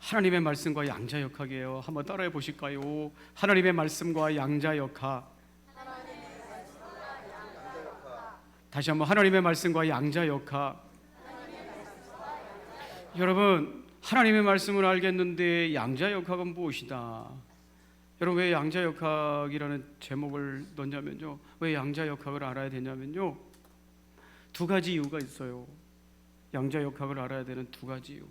하나님의 말씀과 양자역학이에요. 한번 따라해 보실까요? 하나님의 말씀과 양자역학. 다시 한번 하나님의 말씀과 양자역학. 여러분, 하나님의 말씀을 알겠는데 양자역학은 무엇이다? 여러분, 왜 양자역학이라는 제목을 넣냐면요, 왜 양자역학을 알아야 되냐면요, 두 가지 이유가 있어요. 양자역학을 알아야 되는 두 가지 이유.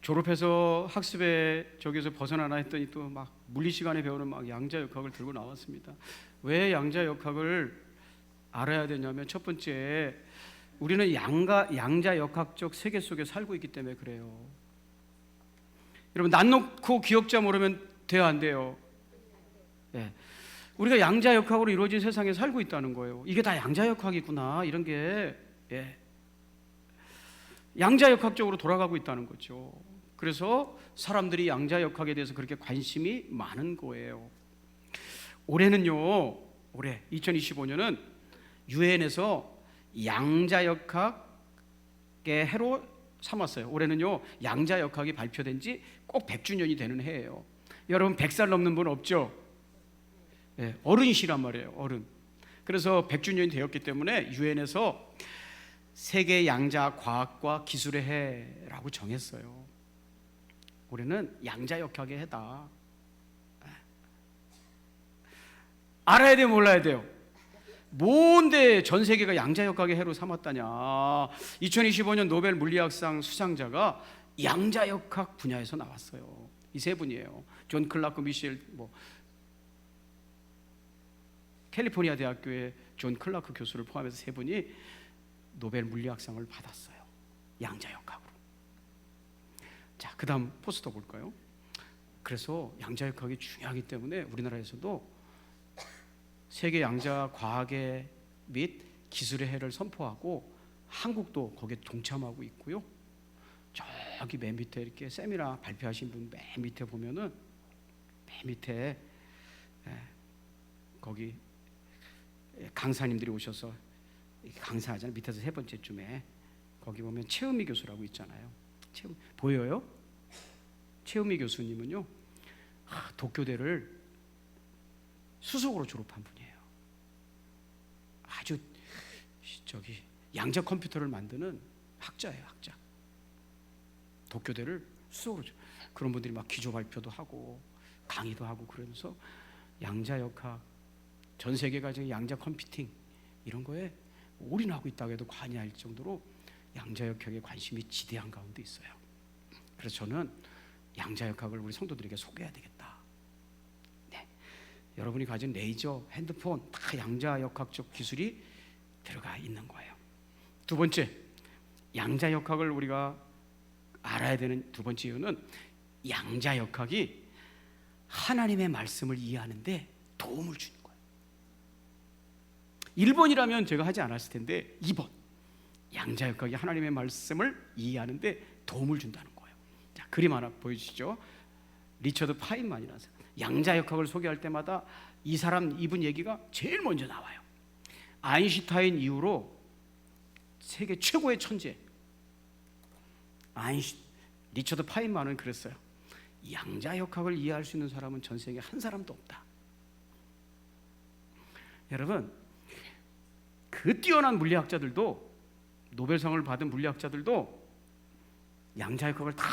졸업해서 학습에 저기서 벗어나나 했더니 또 막 물리 시간에 배우는 막 양자역학을 들고 나왔습니다. 왜 양자역학을 알아야 되냐면, 첫 번째, 우리는 양자역학적 세계 속에 살고 있기 때문에 그래요. 여러분, 난 놓고 기억자 모르면 돼요, 안 돼요? 네. 우리가 양자역학으로 이루어진 세상에 살고 있다는 거예요. 이게 다 양자역학이구나, 이런 게. 양자역학적으로 돌아가고 있다는 거죠. 그래서 사람들이 양자역학에 대해서 그렇게 관심이 많은 거예요. 올해는요, 올해 2025년은 유엔에서 양자역학의 해로 삼았어요. 올해는요, 양자역학이 발표된 지 꼭 100주년이 되는 해예요. 여러분, 100살 넘는 분 없죠? 어른이시란 말이에요, 어른. 그래서 100주년이 되었기 때문에 유엔에서 세계 양자 과학과 기술의 해라고 정했어요. 올해는 양자역학의 해다. 알아야 돼요, 몰라야 돼요? 뭔데 전 세계가 양자역학의 해로 삼았다냐? 2025년 노벨 물리학상 수상자가 양자역학 분야에서 나왔어요. 이 세 분이에요. 존 클라크, 미셸, 캘리포니아 대학교의 존 클라크 교수를 포함해서 세 분이 노벨 물리학상을 받았어요. 양자역학으로. 자, 그 다음 포스터 볼까요? 그래서 양자역학이 중요하기 때문에 우리나라에서도 세계 양자 과학의 및 기술의 해를 선포하고 한국도 거기에 동참하고 있고요. 저기 맨 밑에 이렇게 세미나 발표하신 분 맨 밑에 보면은 맨 밑에 거기 강사님들이 오셔서 강사하잖아요. 밑에서 세 번째쯤에 거기 보면 최은미 교수라고 있잖아요. 보여요? 최은미 교수님은요, 도쿄대를 수석으로 졸업한 분이에요. 아주 저기 양자 컴퓨터를 만드는 학자예요, 학자. 도쿄대를 수석으로. 그런 분들이 막 기조 발표도 하고 강의도 하고 그러면서 양자역학, 전 세계가 지금 양자 컴퓨팅 이런 거에 올인하고 있다고 해도 과언이 아닐 정도로 양자역학에 관심이 지대한 가운데 있어요. 그래서 저는 양자역학을 우리 성도들에게 소개해야 되겠다. 네. 여러분이 가진 레이저, 핸드폰 다 양자역학적 기술이 들어가 있는 거예요. 두 번째, 양자역학을 우리가 알아야 되는 두 번째 이유는 양자역학이 하나님의 말씀을 이해하는데 도움을 주는 거예요. 1번이라면 제가 하지 않았을 텐데 2번, 양자역학이 하나님의 말씀을 이해하는데 도움을 준다는 거예요. 자, 그림 하나 보여주시죠. 리처드 파인만이라는 사람. 양자역학을 소개할 때마다 이분 얘기가 제일 먼저 나와요. 아인슈타인 이후로 세계 최고의 천재 리처드 파인만은 그랬어요. 양자역학을 이해할 수 있는 사람은 전 세계에 한 사람도 없다. 여러분, 그 뛰어난 물리학자들도, 노벨상을 받은 물리학자들도 양자역학을 다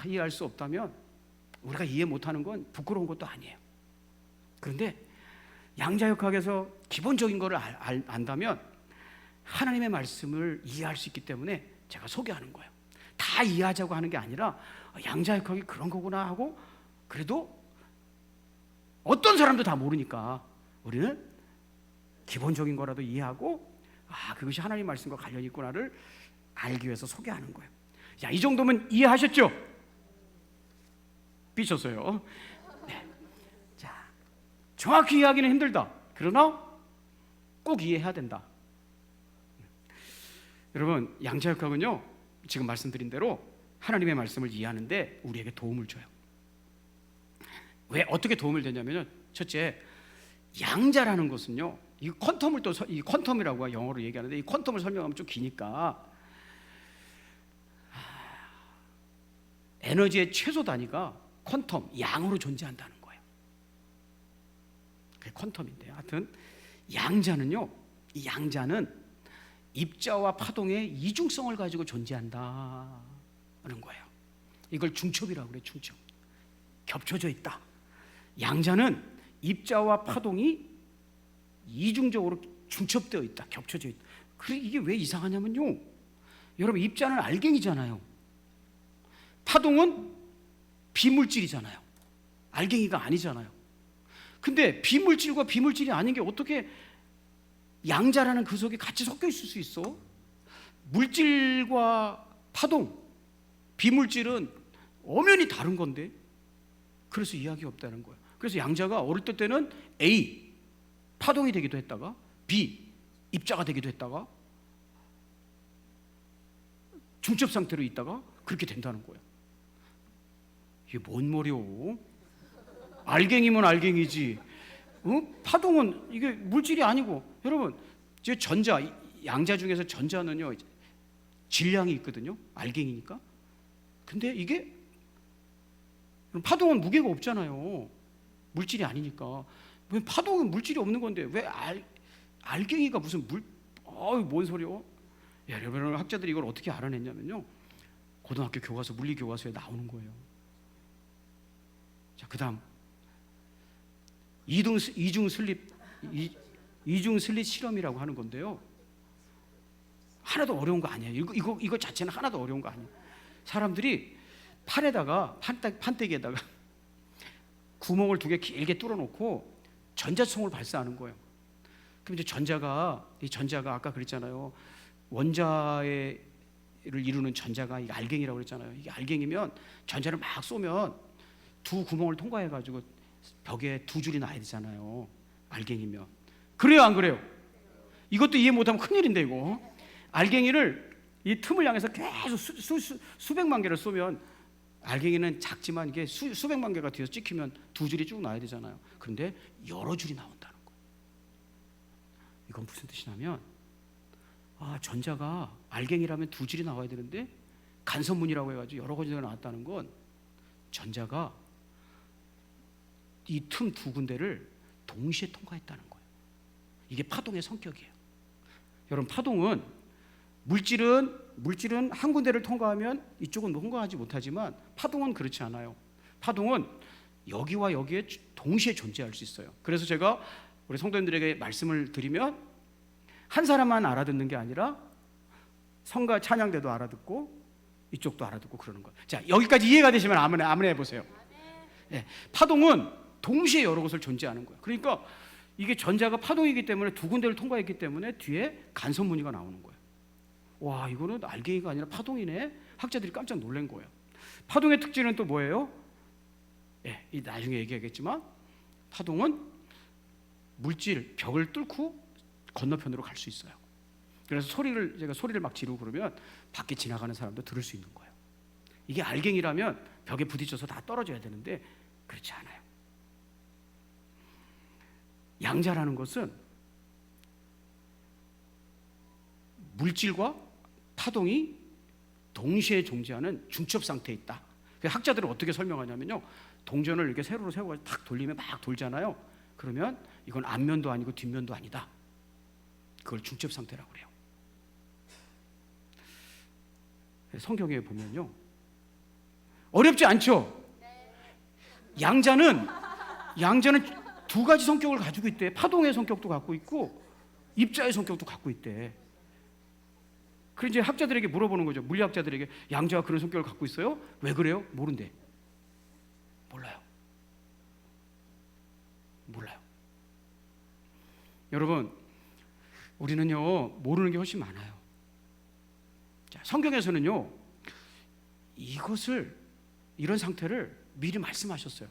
이해할 수 없다면 우리가 이해 못하는 건 부끄러운 것도 아니에요. 그런데 양자역학에서 기본적인 것을 안다면 하나님의 말씀을 이해할 수 있기 때문에 제가 소개하는 거예요. 다 이해하자고 하는 게 아니라 양자역학이 그런 거구나 하고, 그래도 어떤 사람도 다 모르니까 우리는 기본적인 거라도 이해하고, 그것이 하나님 말씀과 관련이 있구나를 알기 위해서 소개하는 거예요. 자, 이 정도면 이해하셨죠? 삐쳤어요. 네. 자, 정확히 이해하기는 힘들다. 그러나 꼭 이해해야 된다. 여러분, 양자역학은요, 지금 말씀드린 대로 하나님의 말씀을 이해하는데 우리에게 도움을 줘요. 왜 어떻게 도움을 되냐면요, 첫째, 양자라는 것은요, 이 퀀텀이라고 영어로 얘기하는데, 이 퀀텀을 설명하면 좀 기니까 에너지의 최소 단위가 퀀텀, 양으로 존재한다는 거예요. 그게 퀀텀인데, 하여튼 양자는요, 이 양자는 입자와 파동의 이중성을 가지고 존재한다는 거예요. 이걸 중첩이라고 그래요. 중첩. 겹쳐져 있다. 양자는 입자와 파동이 이중적으로 중첩되어 있다. 겹쳐져 있다. 그래, 이게 왜 이상하냐면요, 여러분, 입자는 알갱이잖아요. 파동은 비물질이잖아요. 알갱이가 아니잖아요. 근데 비물질과 비물질이 아닌 게 어떻게 양자라는 그 속에 같이 섞여 있을 수 있어? 물질과 파동, 비물질은 엄연히 다른 건데, 그래서 이야기 없다는 거예요. 그래서 양자가 어릴 때는 A, 파동이 되기도 했다가 B, 입자가 되기도 했다가 중첩 상태로 있다가 그렇게 된다는 거예요. 이게 뭔 말이오? 알갱이면 알갱이지, 파동은 이게 물질이 아니고. 여러분, 전자, 양자 중에서 전자는요, 질량이 있거든요. 알갱이니까. 근데 이게 파동은 무게가 없잖아요. 물질이 아니니까. 왜 파동은 물질이 없는 건데 왜 알갱이가 무슨 뭔 소리요? 여러분, 학자들이 이걸 어떻게 알아냈냐면요, 고등학교 교과서, 물리 교과서에 나오는 거예요. 자, 그다음 이중 슬릿 실험이라고 하는 건데요, 하나도 어려운 거 아니에요. 이거 자체는 하나도 어려운 거 아니에요. 사람들이 판때기에다가 구멍을 2개 길게 뚫어놓고 전자총을 발사하는 거예요. 그럼 이제 전자가 아까 그랬잖아요, 원자를 이루는 전자가 이 알갱이라고 그랬잖아요. 이게 알갱이면 전자를 막 쏘면 두 구멍을 통과해가지고 벽에 2줄이 나야 되잖아요. 알갱이면. 그래요, 안 그래요? 이것도 이해 못하면 큰일인데, 이거. 알갱이를 이 틈을 향해서 계속 수백만 개를 쏘면, 알갱이는 작지만 이게 수백만 개가 뒤에서 찍히면 2줄이 쭉 나야 되잖아요. 그런데 여러 줄이 나온다는 거예요. 이건 무슨 뜻이냐면, 전자가 알갱이라면 2줄이 나와야 되는데 간섭문이라고 해가지고 여러 가지가 나왔다는 건, 전자가 이 틈 2군데를 동시에 통과했다는 거예요. 이게 파동의 성격이에요. 여러분, 파동은 물질은 한 군데를 통과하면 이쪽은 통과하지 못하지만, 파동은 그렇지 않아요. 파동은 여기와 여기에 동시에 존재할 수 있어요. 그래서 제가 우리 성도님들에게 말씀을 드리면, 한 사람만 알아듣는 게 아니라 성가 찬양대도 알아듣고 이쪽도 알아듣고 그러는 거예요. 자, 여기까지 이해가 되시면 아멘 해보세요. 네, 파동은 동시에 여러 곳을 존재하는 거예요. 그러니까 이게 전자가 파동이기 때문에 2군데를 통과했기 때문에 뒤에 간섭무늬가 나오는 거예요. 와, 이거는 알갱이가 아니라 파동이네. 학자들이 깜짝 놀란 거예요. 파동의 특징은 또 뭐예요? 나중에 얘기하겠지만, 파동은 물질 벽을 뚫고 건너편으로 갈 수 있어요. 그래서 제가 소리를 막 지르고 그러면 밖에 지나가는 사람도 들을 수 있는 거예요. 이게 알갱이라면 벽에 부딪혀서 다 떨어져야 되는데 그렇지 않아요. 양자라는 것은 물질과 파동이 동시에 존재하는 중첩 상태에 있다. 학자들은 어떻게 설명하냐면요, 동전을 이렇게 세로로 세워가지고 탁 돌리면 막 돌잖아요. 그러면 이건 앞면도 아니고 뒷면도 아니다. 그걸 중첩 상태라고 그래요. 성경에 보면요, 어렵지 않죠? 양자는 2가지 성격을 가지고 있대. 파동의 성격도 갖고 있고 입자의 성격도 갖고 있대. 그래서 이제 학자들에게 물어보는 거죠. 물리학자들에게, 양자가 그런 성격을 갖고 있어요? 왜 그래요? 모른대. 몰라요. 여러분, 우리는요, 모르는 게 훨씬 많아요. 자, 성경에서는요, 이런 상태를 미리 말씀하셨어요.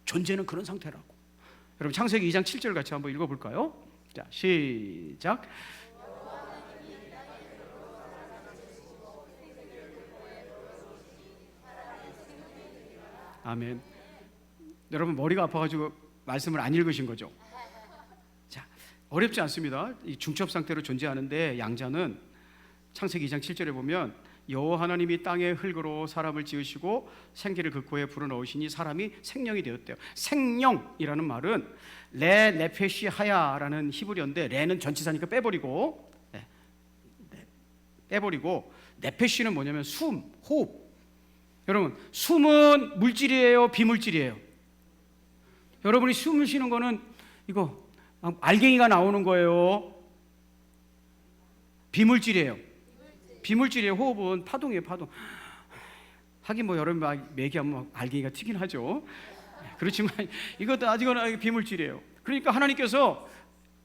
존재는 그런 상태라고. 여러분, 창세기 2장 7절 같이 한번 읽어볼까요? 자, 시작. 아멘. 여러분, 머리가 아파가지고 말씀을 안 읽으신 거죠? 자, 어렵지 않습니다. 이 중첩 상태로 존재하는데, 양자는 창세기 2장 7절에 보면 여호와 하나님이 땅의 흙으로 사람을 지으시고 생기를 그 코에 불어넣으시니 사람이 생명이 되었대요. 생명이라는 말은 레 네페시 하야라는 히브리어인데, 레는 전치사니까 빼버리고 네페시는 뭐냐면 숨, 호흡. 여러분, 숨은 물질이에요, 비물질이에요? 여러분이 숨을 쉬는 거는 이거 알갱이가 나오는 거예요, 비물질이에요? 비물질이에요. 호흡은 파동이에요, 파동. 하긴 뭐 여러분 얘기하면 알갱이가 튀긴 하죠. 그렇지만 이것도 아직은 비물질이에요. 그러니까 하나님께서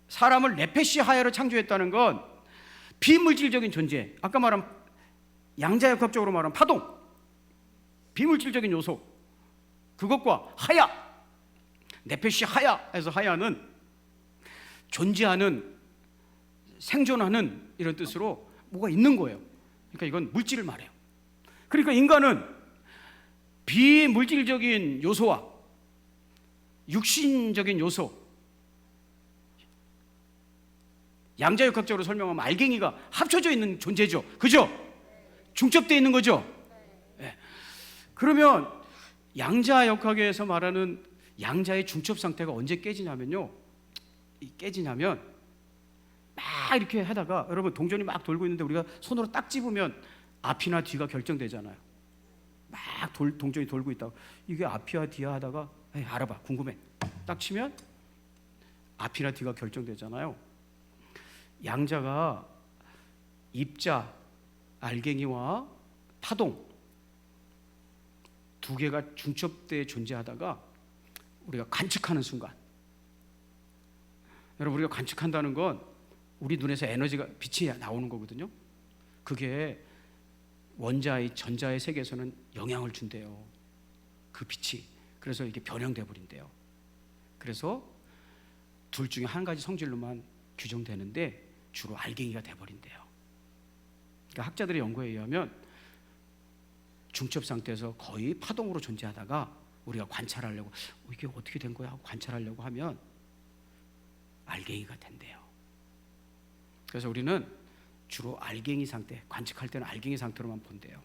사람을 네페시 하야로 창조했다는 건 비물질적인 존재, 아까 말한 양자역학적으로 말한 파동, 비물질적인 요소, 그것과 하야, 네페시 하야에서 하야는 존재하는, 생존하는 이런 뜻으로 뭐가 있는 거예요. 그러니까 이건 물질을 말해요. 그러니까 인간은 비물질적인 요소와 육신적인 요소, 양자역학적으로 설명하면 알갱이가 합쳐져 있는 존재죠. 그죠? 중첩되어 있는 거죠. 네. 그러면 양자역학에서 말하는 양자의 중첩 상태가 언제 깨지냐면 막 이렇게 하다가, 여러분 동전이 막 돌고 있는데 우리가 손으로 딱 집으면 앞이나 뒤가 결정되잖아요. 막 동전이 돌고 있다가 이게 앞이야 뒤야 하다가 알아봐, 궁금해, 딱 치면 앞이나 뒤가 결정되잖아요. 양자가 입자, 알갱이와 파동 두 개가 중첩되어 존재하다가 우리가 관측하는 순간, 여러분 우리가 관측한다는 건 우리 눈에서 에너지가, 빛이 나오는 거거든요. 그게 원자의, 전자의 세계에서는 영향을 준대요, 그 빛이. 그래서 이게 변형돼 버린대요. 그래서 둘 중에 한 가지 성질로만 규정되는데 주로 알갱이가 돼 버린대요. 그러니까 학자들의 연구에 의하면 중첩 상태에서 거의 파동으로 존재하다가 우리가 관찰하려고 이게 어떻게 된 거야 하고 관찰하려고 하면 알갱이가 된대요. 그래서 우리는 주로 알갱이 상태, 관측할 때는 알갱이 상태로만 본대요.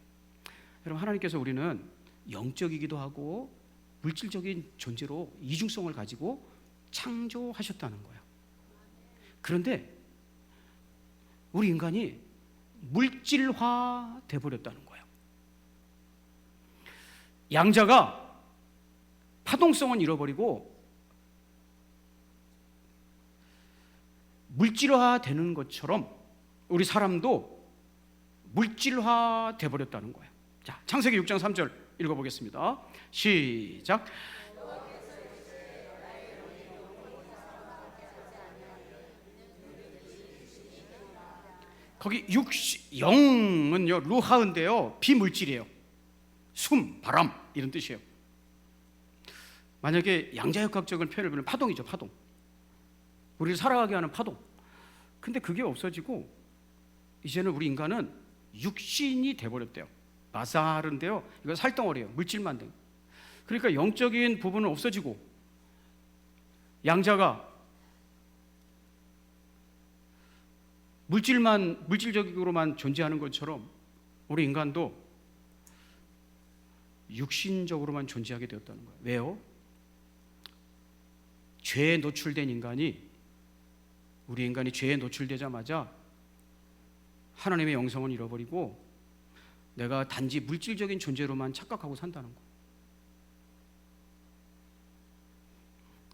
여러분, 하나님께서 우리는 영적이기도 하고 물질적인 존재로 이중성을 가지고 창조하셨다는 거예요. 그런데 우리 인간이 물질화 돼 버렸다는 거예요. 양자가 파동성은 잃어버리고 물질화 되는 것처럼 우리 사람도 물질화 돼 버렸다는 거예요. 자, 창세기 6장 3절 읽어보겠습니다. 시작. 거기 영은요, 루하인데요, 비물질이에요. 숨, 바람 이런 뜻이에요. 만약에 양자역학적인 표현을 보면 파동이죠, 파동. 우리를 살아가게 하는 파동. 근데 그게 없어지고 이제는 우리 인간은 육신이 돼버렸대요. 마사르인데요, 이거 살덩어리예요, 물질만 된. 그러니까 영적인 부분은 없어지고 양자가 물질적으로만 존재하는 것처럼 우리 인간도 육신적으로만 존재하게 되었다는 거예요. 왜요? 죄에 노출된 우리 인간이 죄에 노출되자마자 하나님의 영성은 잃어버리고 내가 단지 물질적인 존재로만 착각하고 산다는 거예요.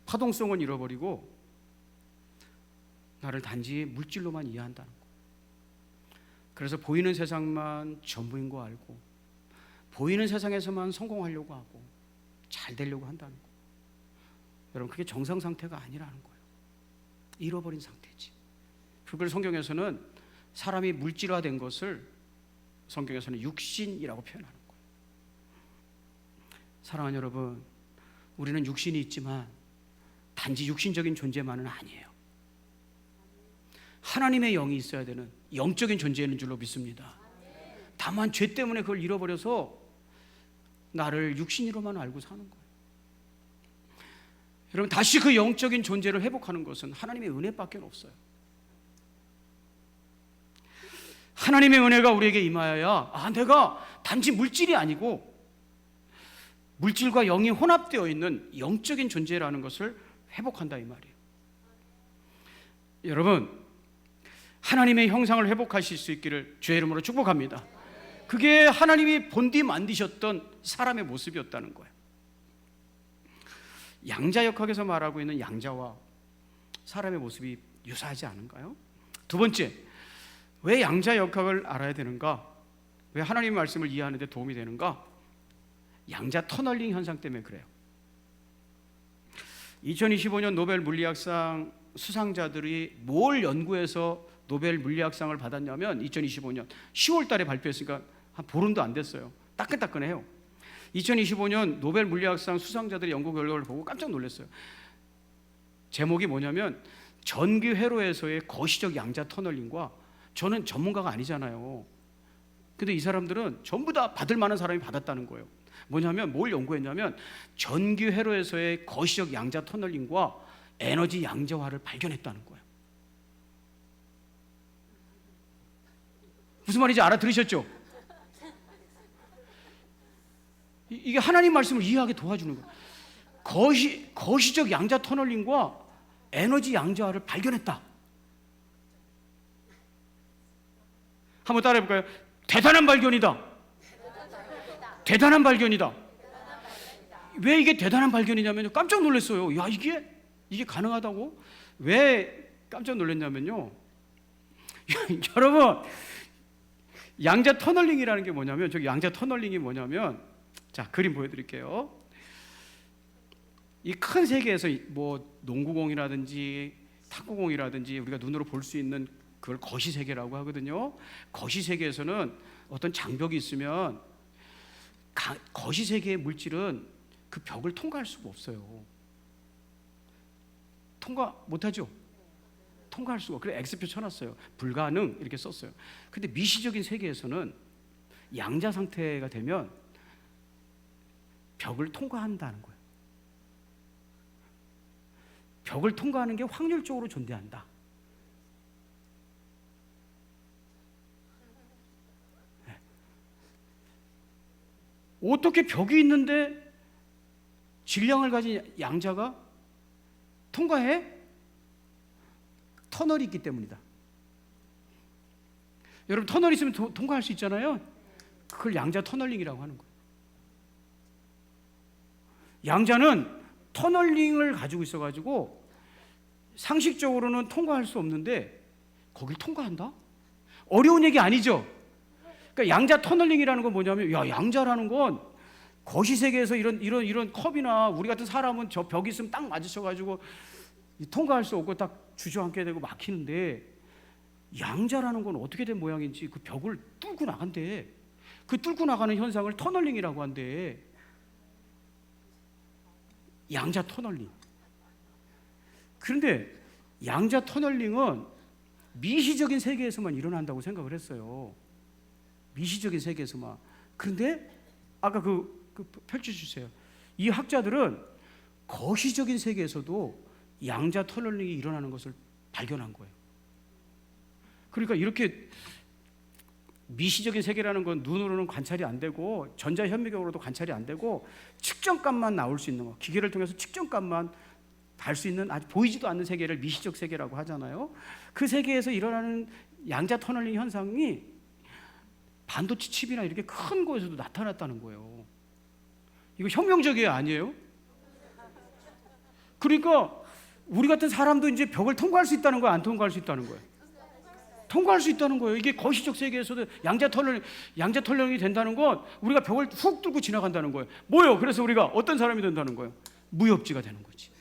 파동성은 잃어버리고 나를 단지 물질로만 이해한다는 거예요. 그래서 보이는 세상만 전부인 거 알고 보이는 세상에서만 성공하려고 하고 잘 되려고 한다는 거예요. 여러분, 그게 정상 상태가 아니라는 거예요. 잃어버린 상태지. 그걸 성경에서는 사람이 물질화된 것을 성경에서는 육신이라고 표현하는 거예요. 사랑하는 여러분, 우리는 육신이 있지만 단지 육신적인 존재만은 아니에요. 하나님의 영이 있어야 되는 영적인 존재인 줄로 믿습니다. 다만 죄 때문에 그걸 잃어버려서 나를 육신으로만 알고 사는 거예요. 여러분, 다시 그 영적인 존재를 회복하는 것은 하나님의 은혜밖에 없어요. 하나님의 은혜가 우리에게 임하여야 내가 단지 물질이 아니고 물질과 영이 혼합되어 있는 영적인 존재라는 것을 회복한다 이 말이에요. 여러분, 하나님의 형상을 회복하실 수 있기를 주의 이름으로 축복합니다. 그게 하나님이 본디 만드셨던 사람의 모습이었다는 거예요. 양자역학에서 말하고 있는 양자와 사람의 모습이 유사하지 않은가요? 두 번째, 왜 양자역학을 알아야 되는가? 왜 하나님의 말씀을 이해하는 데 도움이 되는가? 양자 터널링 현상 때문에 그래요. 2025년 노벨 물리학상 수상자들이 뭘 연구해서 노벨 물리학상을 받았냐면 2025년 10월 달에 발표했으니까 한 보름도 안 됐어요. 따끈따끈해요. 2025년 노벨 물리학상 수상자들의 연구 결과를 보고 깜짝 놀랐어요. 제목이 뭐냐면 전기 회로에서의 거시적 양자 터널링과, 저는 전문가가 아니잖아요. 근데 이 사람들은 전부 다 받을 만한 사람이 받았다는 거예요. 뭐냐면 뭘 연구했냐면 전기 회로에서의 거시적 양자 터널링과 에너지 양자화를 발견했다는 거예요. 무슨 말인지 알아들으셨죠? 이게 하나님 말씀을 이해하게 도와주는 거예요. 거시적 양자 터널링과 에너지 양자화를 발견했다. 한번 따라해 볼까요? 대단한 발견이다. 대단한 발견이다. 왜 이게 대단한 발견이냐면요, 깜짝 놀랐어요. 야, 이게 가능하다고? 왜 깜짝 놀랐냐면요, 여러분, 양자 터널링이라는 게 뭐냐면, 저기 양자 터널링이 뭐냐면, 자, 그림 보여드릴게요. 이 큰 세계에서 뭐 농구공이라든지 탁구공이라든지 우리가 눈으로 볼 수 있는 그걸 거시세계라고 하거든요. 거시세계에서는 어떤 장벽이 있으면 거시세계의 물질은 그 벽을 통과할 수가 없어요. 통과 못하죠? 통과할 수가. 그래 X표 쳐놨어요. 불가능 이렇게 썼어요. 근데 미시적인 세계에서는 양자 상태가 되면 벽을 통과한다는 거예요. 벽을 통과하는 게 확률적으로 존재한다. 어떻게 벽이 있는데 질량을 가진 양자가 통과해? 터널이 있기 때문이다. 여러분, 터널이 있으면 통과할 수 있잖아요. 그걸 양자 터널링이라고 하는 거예요. 양자는 터널링을 가지고 있어가지고 상식적으로는 통과할 수 없는데 거길 통과한다? 어려운 얘기 아니죠? 그러니까 양자 터널링이라는 건 뭐냐면, 양자라는 건 거시세계에서 이런 컵이나 우리 같은 사람은 저 벽이 있으면 딱 맞으셔가지고 통과할 수 없고 딱 주저앉게 되고 막히는데, 양자라는 건 어떻게 된 모양인지 그 벽을 뚫고 나간대. 그 뚫고 나가는 현상을 터널링이라고 한대. 양자 터널링. 그런데 양자 터널링은 미시적인 세계에서만 일어난다고 생각을 했어요. 미시적인 세계에서만. 그런데 아까 그 펼쳐주세요. 이 학자들은 거시적인 세계에서도 양자 터널링이 일어나는 것을 발견한 거예요. 그러니까 이렇게 미시적인 세계라는 건 눈으로는 관찰이 안 되고 전자현미경으로도 관찰이 안 되고 측정값만 나올 수 있는 거, 기계를 통해서 측정값만 달 수 있는 아직 보이지도 않는 세계를 미시적 세계라고 하잖아요. 그 세계에서 일어나는 양자 터널링 현상이 반도체 칩이나 이렇게 큰 곳에서도 나타났다는 거예요. 이거 혁명적이에요, 아니에요? 그러니까 우리 같은 사람도 이제 벽을 통과할 수 있다는 거야, 안 통과할 수 있다는 거예요? 통과할 수 있다는 거예요. 이게 거시적 세계에서도 양자 터널링이 된다는 건 우리가 벽을 훅 뚫고 지나간다는 거예요. 뭐예요? 그래서 우리가 어떤 사람이 된다는 거예요? 무협지가 되는 거지.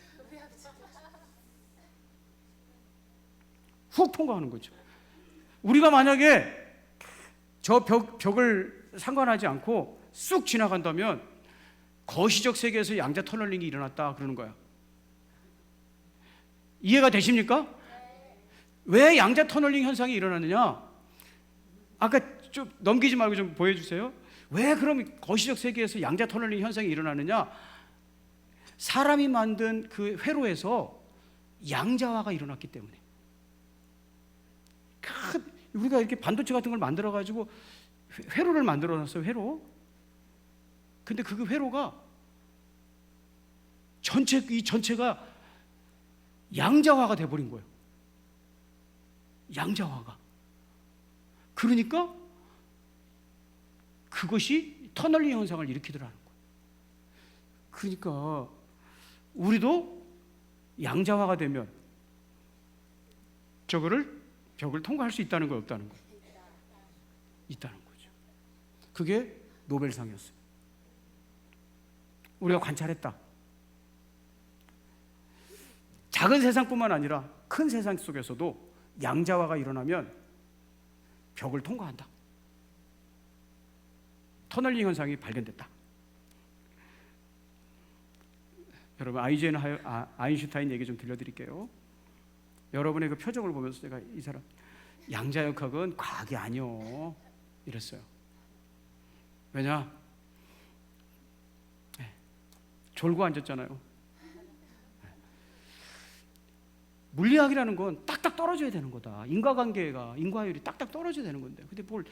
훅 통과하는 거죠. 우리가 만약에 저 벽을 상관하지 않고 쑥 지나간다면 거시적 세계에서 양자 터널링이 일어났다 그러는 거야. 이해가 되십니까? 왜 양자 터널링 현상이 일어나느냐? 아까 좀 넘기지 말고 좀 보여주세요. 왜 그럼 거시적 세계에서 양자 터널링 현상이 일어나느냐? 사람이 만든 그 회로에서 양자화가 일어났기 때문에. 우리가 이렇게 반도체 같은 걸 만들어 가지고 회로를 만들어 놨어요. 회로. 근데 그 회로가 이 전체가 양자화가 돼 버린 거예요. 양자화가. 그러니까 그것이 터널링 현상을 일으키더라는 거예요. 그러니까 우리도 양자화가 되면 벽을 통과할 수 있다는 거 없다는 거예요. 있다는 거죠. 그게 노벨상이었어요. 우리가 관찰했다. 작은 세상뿐만 아니라 큰 세상 속에서도 양자화가 일어나면 벽을 통과한다. 터널링 현상이 발견됐다. 여러분, 아인슈타인 얘기 좀 들려드릴게요. 여러분의 그 표정을 보면서 제가 이 사람 양자역학은 과학이 아니요 이랬어요. 왜냐? 졸고 앉았잖아요. 물리학이라는 건 딱딱 떨어져야 되는 거다. 인과율이 딱딱 떨어져야 되는 건데, 근데 뭘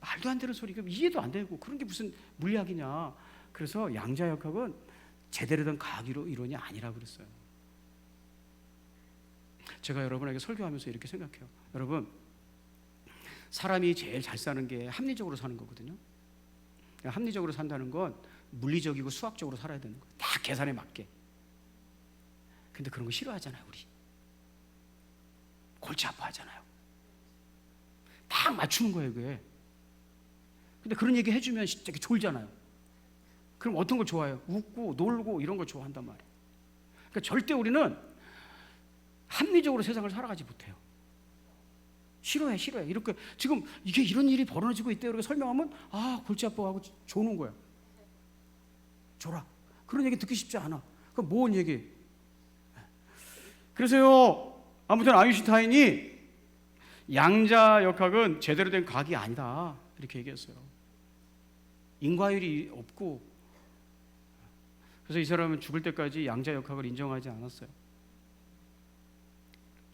말도 안 되는 소리가 이해도 안 되고 그런 게 무슨 물리학이냐. 그래서 양자역학은 제대로 된 과학 이론이 아니라 그랬어요. 제가 여러분에게 설교하면서 이렇게 생각해요. 여러분, 사람이 제일 잘 사는 게 합리적으로 사는 거거든요. 합리적으로 산다는 건 물리적이고 수학적으로 살아야 되는 거예요. 다 계산에 맞게. 근데 그런 거 싫어하잖아요, 우리. 골치 아파하잖아요. 딱 맞추는 거예요, 그게. 근데 그런 얘기 해주면 되게 졸잖아요. 그럼 어떤 걸 좋아해요? 웃고 놀고 이런 걸 좋아한단 말이에요. 그러니까 절대 우리는 합리적으로 세상을 살아가지 못해요. 싫어해. 이렇게 지금 이게 이런 일이 벌어지고 있대요. 이렇게 설명하면 골치 아파하고 조는 거예요. 졸아. 그런 얘기 듣기 쉽지 않아. 그럼 뭔 얘기? 그래서요, 아무튼 아인슈타인이 양자역학은 제대로 된 과학이 아니다 이렇게 얘기했어요. 인과율이 없고. 그래서 이 사람은 죽을 때까지 양자역학을 인정하지 않았어요.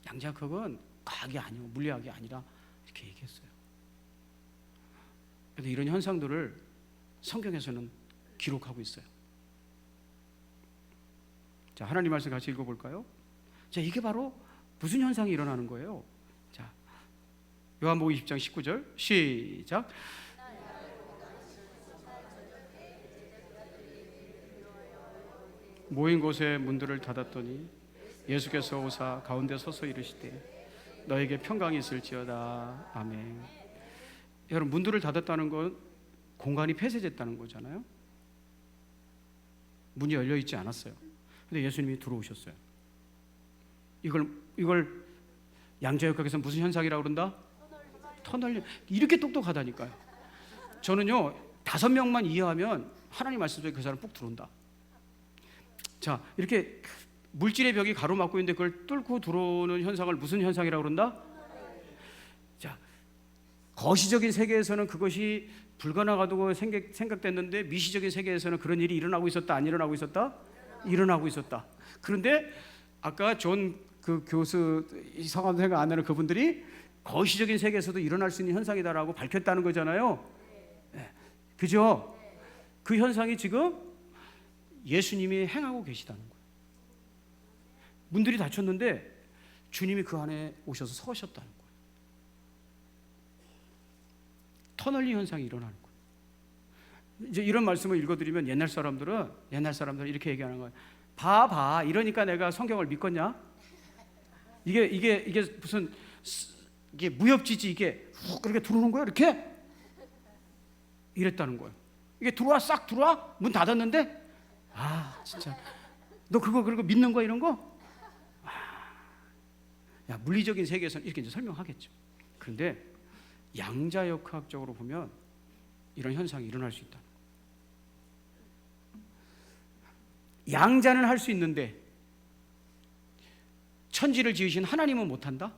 양자역학은 과학이 아니고 물리학이 아니라 이렇게 얘기했어요. 그런데 이런 현상들을 성경에서는 기록하고 있어요. 자, 하나님 말씀 같이 읽어볼까요? 자, 이게 바로 무슨 현상이 일어나는 거예요? 자, 요한복음 20장 19절 시작. 모인 곳에 문들을 닫았더니 예수께서 오사 가운데 서서 이르시되 너에게 평강이 있을지어다. 아멘. 여러분, 문들을 닫았다는 건 공간이 폐쇄됐다는 거잖아요. 문이 열려 있지 않았어요. 근데 예수님이 들어오셨어요. 이걸 양자역학에서 무슨 현상이라고 그런다? 터널링. 이렇게 똑똑하다니까요. 저는요, 5명만 이해하면 하나님 말씀 속에 그 사람 꼭 들어온다. 자, 이렇게 물질의 벽이 가로막고 있는데 그걸 뚫고 들어오는 현상을 무슨 현상이라고 그런다? 자, 거시적인 세계에서는 그것이 불가능하다고 생각됐는데 미시적인 세계에서는 그런 일이 일어나고 있었다, 안 일어나고 있었다? 일어나고 있었다. 그런데 아까 그 교수 성함도 생각 안 나는 그분들이 거시적인 세계에서도 일어날 수 있는 현상이다라고 밝혔다는 거잖아요. 네. 그죠? 그 현상이 지금 예수님이 행하고 계시다는 거예요. 문들이 닫혔는데 주님이 그 안에 오셔서 서셨다는 거예요. 터널링 현상이 일어나는 거예요. 이제 이런 말씀을 읽어드리면 옛날 사람들은 이렇게 얘기하는 거예요. 봐, 이러니까 내가 성경을 믿겠냐? 이게 무슨 이게 무협지지, 이게 훅 그렇게 들어오는 거야, 이렇게? 이랬다는 거예요. 이게 싹 들어와? 문 닫았는데? 진짜 너 그거 믿는 거야, 이런 거? 야, 물리적인 세계에서는 이렇게 이제 설명하겠죠. 그런데 양자역학적으로 보면 이런 현상이 일어날 수 있다. 양자는 할 수 있는데 천지를 지으신 하나님은 못한다?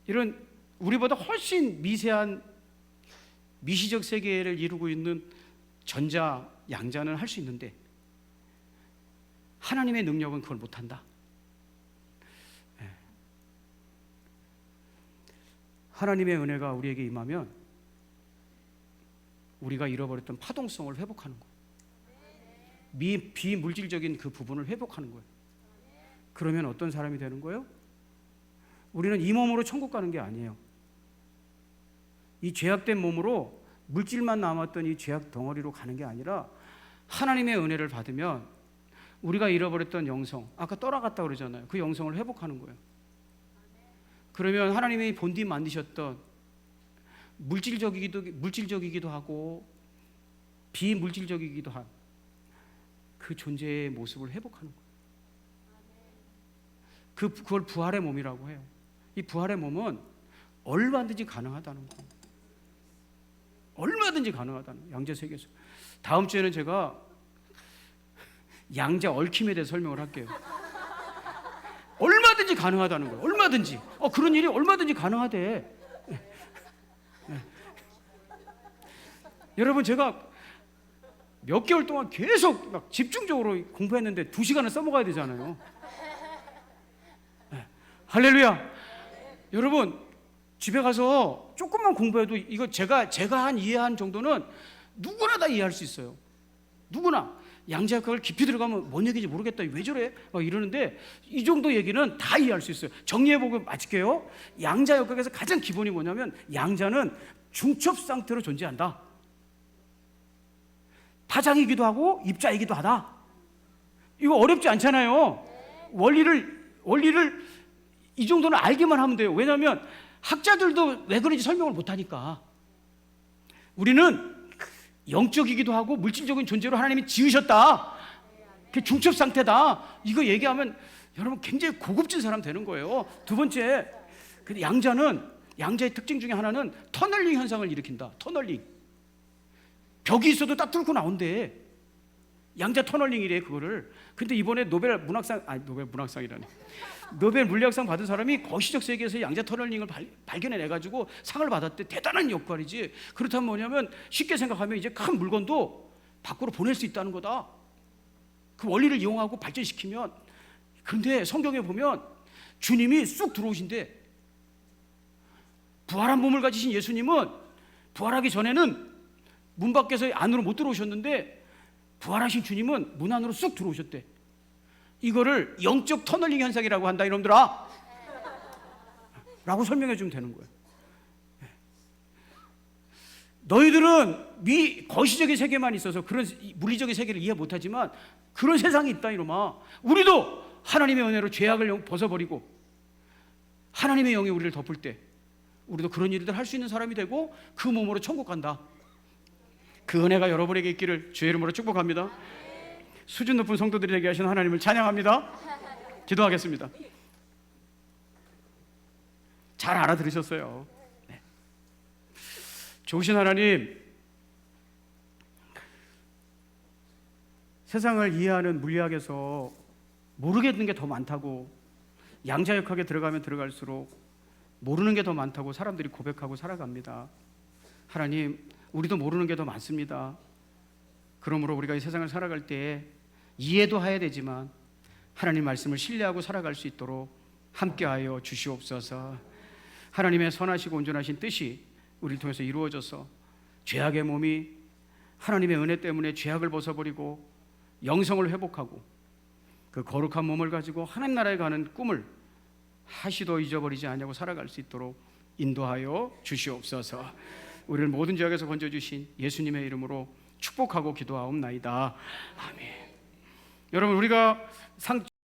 이런 우리보다 훨씬 미세한 미시적 세계를 이루고 있는 전자, 양자는 할 수 있는데 하나님의 능력은 그걸 못한다. 하나님의 은혜가 우리에게 임하면 우리가 잃어버렸던 파동성을 회복하는 거예요. 비물질적인 그 부분을 회복하는 거예요. 그러면 어떤 사람이 되는 거예요? 우리는 이 몸으로 천국 가는 게 아니에요. 이 죄악된 몸으로 물질만 남았던 이 죄악 덩어리로 가는 게 아니라 하나님의 은혜를 받으면 우리가 잃어버렸던 영성, 아까 떠나갔다 그러잖아요. 그 영성을 회복하는 거예요. 그러면 하나님이 본디 만드셨던 물질적이기도 하고 비물질적이기도 한 그 존재의 모습을 회복하는 거예요. 그걸 부활의 몸이라고 해요. 이 부활의 몸은 얼마든지 가능하다는 거예요. 얼마든지 가능하다는 거예요. 양자 세계에서. 다음 주에는 제가 양자 얽힘에 대해서 설명을 할게요. 얼마든지 가능하다는 거예요. 얼마든지. 그런 일이 얼마든지 가능하대. 여러분, 제가 몇 개월 동안 계속 막 집중적으로 공부했는데 2시간을 써먹어야 되잖아요. 할렐루야. 여러분, 집에 가서 조금만 공부해도 이거 제가 이해한 정도는 누구나 다 이해할 수 있어요. 누구나. 양자역학을 깊이 들어가면 뭔 얘기인지 모르겠다, 왜 저래? 막 이러는데 이 정도 얘기는 다 이해할 수 있어요. 정리해보고 마칠게요. 양자역학에서 가장 기본이 뭐냐면 양자는 중첩 상태로 존재한다. 타장이기도 하고 입자이기도 하다. 이거 어렵지 않잖아요. 원리를 이 정도는 알기만 하면 돼요. 왜냐하면 학자들도 왜 그런지 설명을 못하니까. 우리는 영적이기도 하고 물질적인 존재로 하나님이 지으셨다. 그게 중첩 상태다. 이거 얘기하면 여러분 굉장히 고급진 사람 되는 거예요. 두 번째, 양자의 특징 중에 하나는 터널링 현상을 일으킨다. 터널링. 벽이 있어도 딱 뚫고 나온대. 양자 터널링이래, 그거를. 근데 이번에 노벨 물리학상 받은 사람이 거시적 세계에서 양자 터널링을 발견해내가지고 상을 받았대. 대단한 역할이지. 그렇다면 뭐냐면 쉽게 생각하면 이제 큰 물건도 밖으로 보낼 수 있다는 거다. 그 원리를 이용하고 발전시키면. 그런데 성경에 보면 주님이 쑥 들어오신대. 부활한 몸을 가지신 예수님은 부활하기 전에는 문 밖에서 안으로 못 들어오셨는데 부활하신 주님은 문 안으로 쑥 들어오셨대. 이거를 영적 터널링 현상이라고 한다, 이놈들아 라고 설명해 주면 되는 거예요. 너희들은 거시적인 세계만 있어서 그런 물리적인 세계를 이해 못하지만 그런 세상이 있다, 이놈아. 우리도 하나님의 은혜로 죄악을 벗어버리고 하나님의 영이 우리를 덮을 때 우리도 그런 일들 할 수 있는 사람이 되고 그 몸으로 천국 간다. 그 은혜가 여러분에게 있기를 주의 이름으로 축복합니다. 수준 높은 성도들이 되게 하신 하나님을 찬양합니다. 기도하겠습니다. 잘 알아들으셨어요. 네. 좋으신 하나님, 세상을 이해하는 물리학에서 모르겠는 게 더 많다고, 양자역학에 들어가면 들어갈수록 모르는 게 더 많다고 사람들이 고백하고 살아갑니다. 하나님, 우리도 모르는 게 더 많습니다. 그러므로 우리가 이 세상을 살아갈 때 이해도 해야 되지만 하나님 말씀을 신뢰하고 살아갈 수 있도록 함께하여 주시옵소서. 하나님의 선하시고 온전하신 뜻이 우리를 통해서 이루어져서 죄악의 몸이 하나님의 은혜 때문에 죄악을 벗어버리고 영성을 회복하고 그 거룩한 몸을 가지고 하나님 나라에 가는 꿈을 하시도 잊어버리지 않냐고 살아갈 수 있도록 인도하여 주시옵소서. 우리를 모든 죄악에서 건져주신 예수님의 이름으로 축복하고 기도하옵나이다. 아멘. 여러분, 우리가